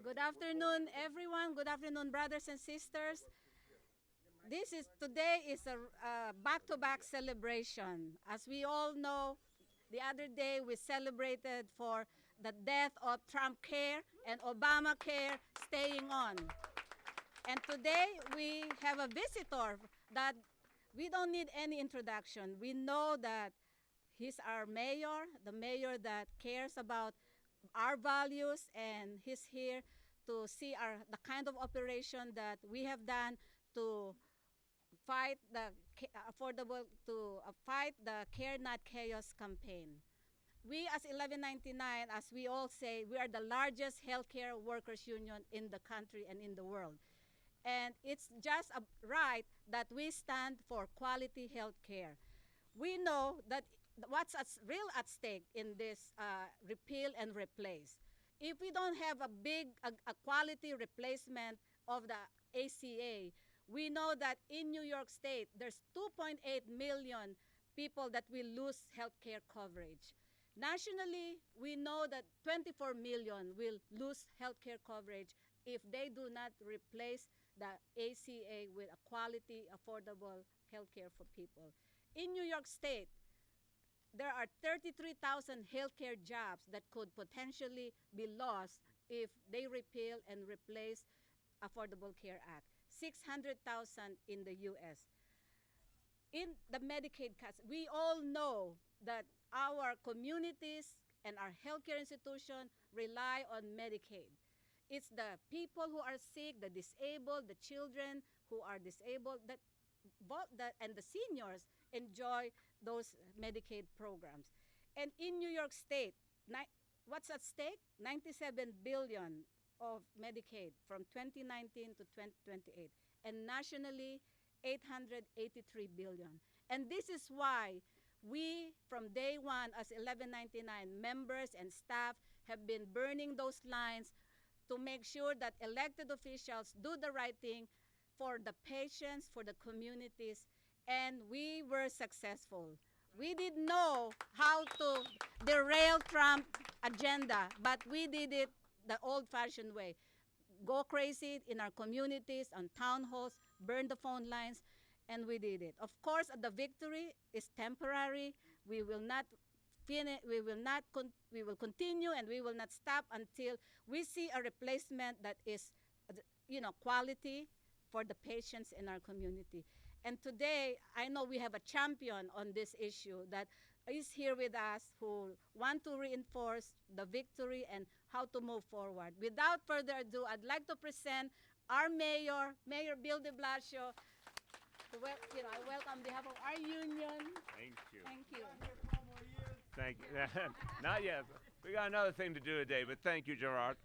Good afternoon, everyone. Good afternoon, brothers and sisters. Today is a back-to-back celebration. As we all know, the other day we celebrated for the death of Trump Care and Obamacare staying on. And today we have a visitor that we don't need any introduction. We know that he's our mayor, the mayor that cares about our values, and he's here to see the kind of operation that we have done to fight the affordable to fight the Care Not Chaos campaign. We as 1199, as we all say, we are the largest healthcare workers union in the country and in the world. And it's just right that we stand for quality health care. We know that what's real at stake in this repeal and replace. If we don't have a quality replacement of the ACA, we know that in New York State, there's 2.8 million people that will lose health care coverage. Nationally, we know that 24 million will lose health care coverage if they do not replace the ACA with a quality, affordable health care for people. In New York State, there are 33,000 healthcare jobs that could potentially be lost if they repeal and replace Affordable Care Act. 600,000 in the U.S. In the Medicaid cuts, we all know that our communities and our healthcare institutions rely on Medicaid. It's the people who are sick, the disabled, the children who are disabled, and the seniors enjoy those Medicaid programs. And in New York State, what's at stake? 97 billion of Medicaid from 2019 to 2028. And nationally, 883 billion. And this is why we, from day one, as 1199 members and staff, have been burning those lines to make sure that elected officials do the right thing for the patients, for the communities, and we were successful. We didn't know how to derail Trump agenda, but we did it the old-fashioned way. Go crazy in our communities, on town halls, burn the phone lines, and we did it. Of course, the victory is temporary. We will not finish, we will continue, and we will not stop until we see a replacement that is, quality for the patients in our community. And today, I know we have a champion on this issue that is here with us who want to reinforce the victory and how to move forward. Without further ado, I'd like to present our mayor, Mayor Bill de Blasio. I welcome on behalf of our union. Thank you. Thank you. Thank you. Not yet. We got another thing to do today, but thank you, Gerard.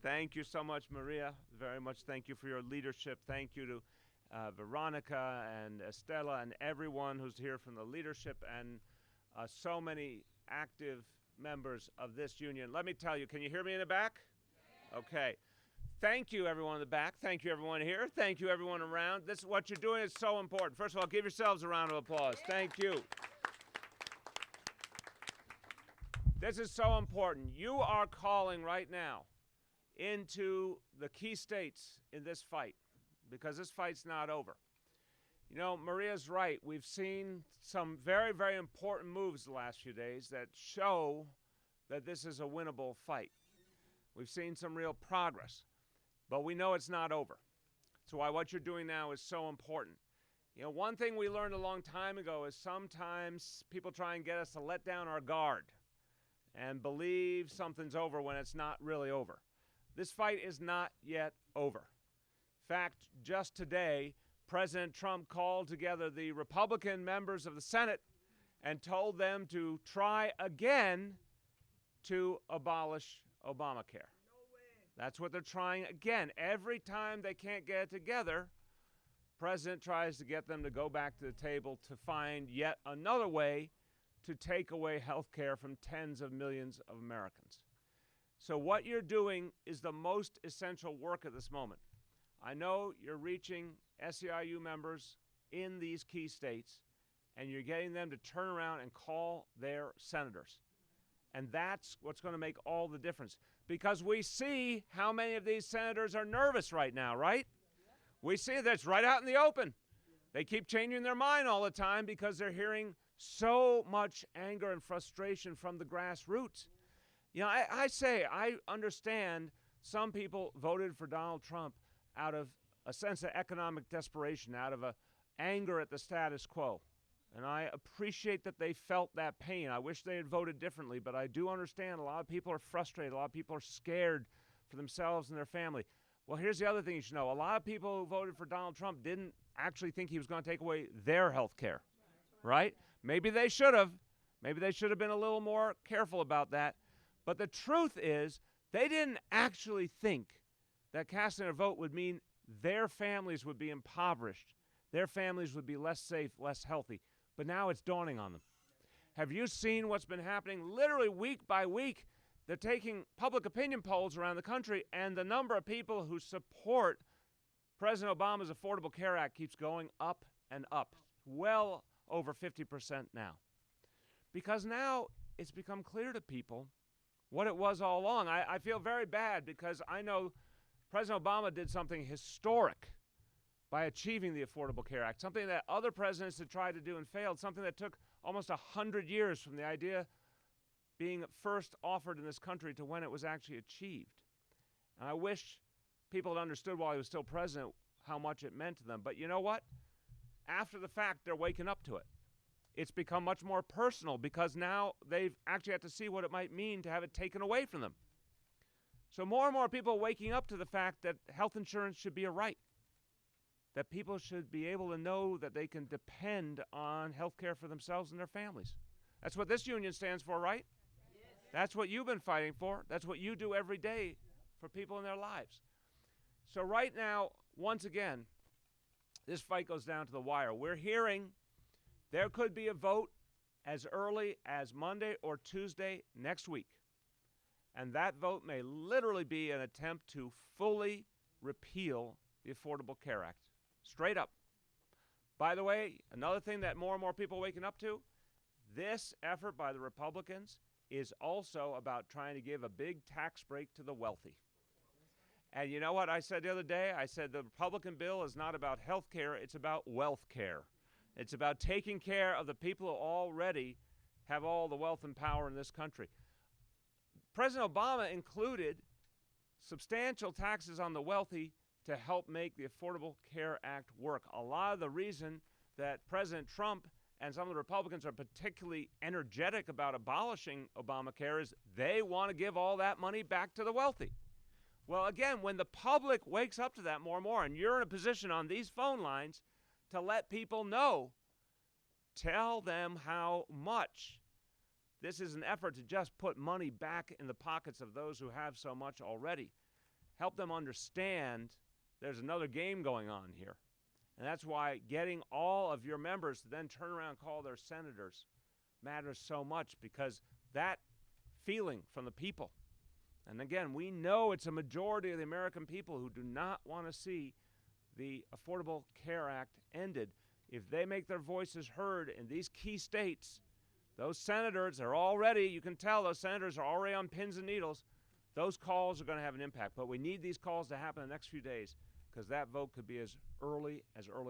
Thank you so much, Maria. Very much thank you for your leadership. Thank you to Veronica and Estela and everyone who's here from the leadership and so many active members of this union. Let me tell you, can you hear me in the back? Yeah. Okay. Thank you, everyone in the back. Thank you, everyone here. Thank you, everyone around. This what you're doing is so important. First of all, give yourselves a round of applause. Yeah. Thank you. This is so important. You are calling right now into the key states in this fight, because this fight's not over. You know, Maria's right. We've seen some very, very important moves the last few days that show that this is a winnable fight. We've seen some real progress, but we know it's not over. So why what you're doing now is so important. You know, one thing we learned a long time ago is sometimes people try and get us to let down our guard and believe something's over when it's not really over. This fight is not yet over. In fact, just today, President Trump called together the Republican members of the Senate and told them to try again to abolish Obamacare. No way. That's what they're trying again. Every time they can't get it together, President tries to get them to go back to the table to find yet another way to take away health care from tens of millions of Americans. So what you're doing is the most essential work at this moment. I know you're reaching SEIU members in these key states, and you're getting them to turn around and call their senators. And that's what's going to make all the difference. because we see how many of these senators are nervous right now, right? We see that's right out in the open. They keep changing their mind all the time because they're hearing so much anger and frustration from the grassroots. You know, I understand some people voted for Donald Trump out of a sense of economic desperation, out of anger at the status quo. And I appreciate that they felt that pain. I wish they had voted differently, but I do understand a lot of people are frustrated. A lot of people are scared for themselves and their family. Well, here's the other thing you should know. A lot of people who voted for Donald Trump didn't actually think he was going to take away their health care, right? Maybe they should have. Maybe they should have been a little more careful about that. But the truth is, they didn't actually think that casting a vote would mean their families would be impoverished. Their families would be less safe, less healthy. But now it's dawning on them. Have you seen what's been happening literally week by week? They're taking public opinion polls around the country, and the number of people who support President Obama's Affordable Care Act keeps going up and up, well over 50% now. Because now it's become clear to people what it was all along. I feel very bad because I know President Obama did something historic by achieving the Affordable Care Act, something that other presidents had tried to do and failed, something that took almost 100 years from the idea being first offered in this country to when it was actually achieved. And I wish people had understood while he was still president how much it meant to them. But you know what? After the fact, they're waking up to it. It's become much more personal because now they've actually had to see what it might mean to have it taken away from them. So more and more people are waking up to the fact that health insurance should be a right, that people should be able to know that they can depend on health care for themselves and their families. That's what this union stands for, right? Yes. That's what you've been fighting for. That's what you do every day for people in their lives. So right now, once again, this fight goes down to the wire. We're hearing there could be a vote as early as Monday or Tuesday next week. And that vote may literally be an attempt to fully repeal the Affordable Care Act. Straight up. By the way, another thing that more and more people are waking up to, this effort by the Republicans is also about trying to give a big tax break to the wealthy. And you know what I said the other day? I said the Republican bill is not about health care, it's about wealth care. It's about taking care of the people who already have all the wealth and power in this country. President Obama included substantial taxes on the wealthy to help make the Affordable Care Act work. A lot of the reason that President Trump and some of the Republicans are particularly energetic about abolishing Obamacare is they want to give all that money back to the wealthy. Well, again, when the public wakes up to that more and more, and you're in a position on these phone lines to let people know, tell them how much this is an effort to just put money back in the pockets of those who have so much already. Help them understand there's another game going on here. And that's why getting all of your members to then turn around and call their senators matters so much, because that feeling from the people. And again, we know it's a majority of the American people who do not want to see the Affordable Care Act ended. If they make their voices heard in these key states, those senators are already, you can tell those senators are already on pins and needles. Those calls are going to have an impact. But we need these calls to happen in the next few days, because that vote could be as early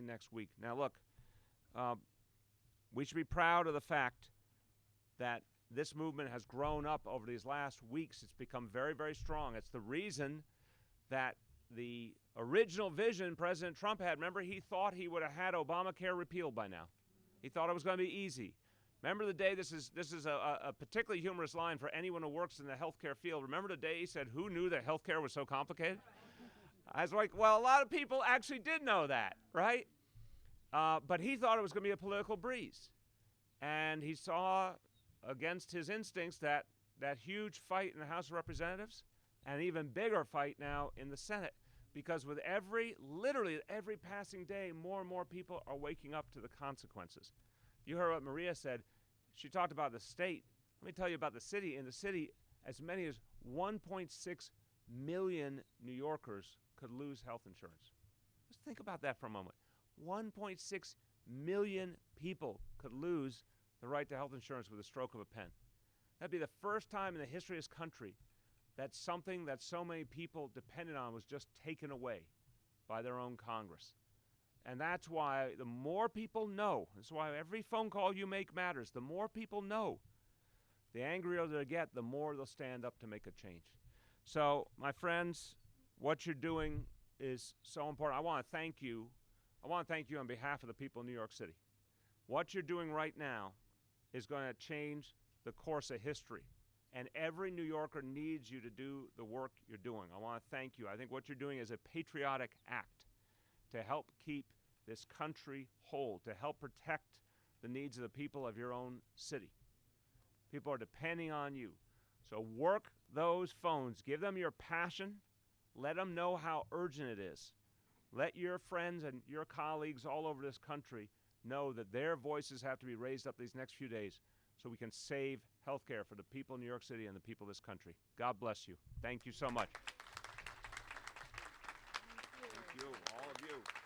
next week. Now, look, we should be proud of the fact that this movement has grown up over these last weeks. It's become very, very strong. It's the reason that the original vision President Trump had, remember, he thought he would have had Obamacare repealed by now. He thought it was going to be easy. Remember the day, this is a particularly humorous line for anyone who works in the healthcare field. Remember the day he said, who knew that healthcare was so complicated? I was like, well, a lot of people actually did know that, right? But he thought it was going to be a political breeze. And he saw, against his instincts, that huge fight in the House of Representatives, and an even bigger fight now in the Senate. Because with literally every passing day, more and more people are waking up to the consequences. You heard what Maria said. She talked about the state. Let me tell you about the city. In the city, as many as 1.6 million New Yorkers could lose health insurance. Just think about that for a moment. 1.6 million people could lose the right to health insurance with a stroke of a pen. That'd be the first time in the history of this country that something that so many people depended on was just taken away by their own Congress. And that's why the more people know, that's why every phone call you make matters. The more people know, the angrier they get, the more they'll stand up to make a change. So, my friends, what you're doing is so important. I want to thank you. I want to thank you on behalf of the people in New York City. What you're doing right now is going to change the course of history. And every New Yorker needs you to do the work you're doing. I want to thank you. I think what you're doing is a patriotic act to help keep this country whole, to help protect the needs of the people of your own city. People are depending on you. So work those phones. Give them your passion. Let them know how urgent it is. Let your friends and your colleagues all over this country know that their voices have to be raised up these next few days so we can save health care for the people in New York City and the people of this country. God bless you. Thank you so much. Thank you, all of you.